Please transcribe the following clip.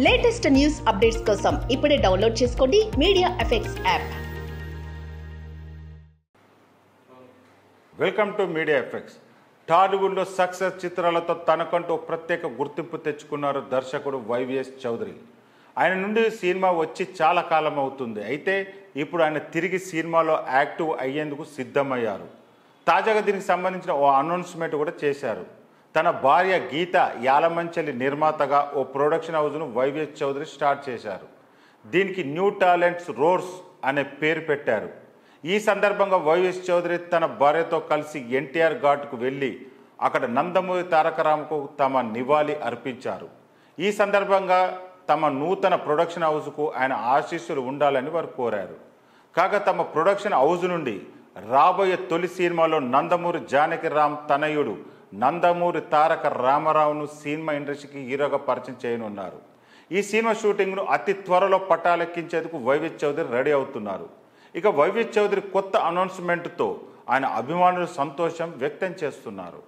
Latest news updates కోసం ఇప్పుడే download చేసుకోండి media effects app. Welcome to media effects. టాలీవుడ్లో సక్సెస్ చిత్రాలతో తనకంటూ ప్రత్యేక గుర్తింపు తెచ్చుకున్నారు దర్శకుడు వైవిఎస్ చౌదరి. ఆయన నుండి సినిమా వచ్చి చాలా కాలం అవుతుంది. అయితే ఇప్పుడు ఆయన తిరిగి సినిమాలో యాక్టివ్ అయ్యేందుకు సిద్ధమయ్యారు. తాజాగా దీనికి సంబంధించిన ఓ అనౌన్స్మెంట్ కూడా చేశారు. తన భార్య గీత యాలమంచలి నిర్మాతగా ఓ ప్రొడక్షన్ హౌస్ను వైవిఎస్ చౌదరి స్టార్ట్ చేశారు. దీనికి న్యూ టాలెంట్స్ రోర్స్ అనే పేరు పెట్టారు. ఈ సందర్భంగా వైవిఎస్ చౌదరి తన భార్యతో కలిసి ఎన్టీఆర్ ఘాట్కు వెళ్ళి అక్కడ నందమూరి తారక రామకు తమ నివాళి అర్పించారు. ఈ సందర్భంగా తమ నూతన ప్రొడక్షన్ హౌస్కు ఆయన ఆశీస్సులు ఉండాలని వారు కోరారు. కాగా తమ ప్రొడక్షన్ హౌస్ నుండి రాబోయే తొలి సినిమాలో నందమూరి జానకి రామ్ తనయుడు నందమూరి తారక రామారావును సినిమా ఇండస్ట్రీకి హీరోగా పరిచయం చేయనున్నారు. ఈ సినిమా షూటింగ్ను అతి త్వరలో పట్టాలెక్కించేందుకు వైవిఎస్ చౌదరి రెడీ అవుతున్నారు. ఇక వైవిఎస్ చౌదరి కొత్త అనౌన్స్మెంట్తో ఆయన అభిమానులు సంతోషం వ్యక్తం చేస్తున్నారు.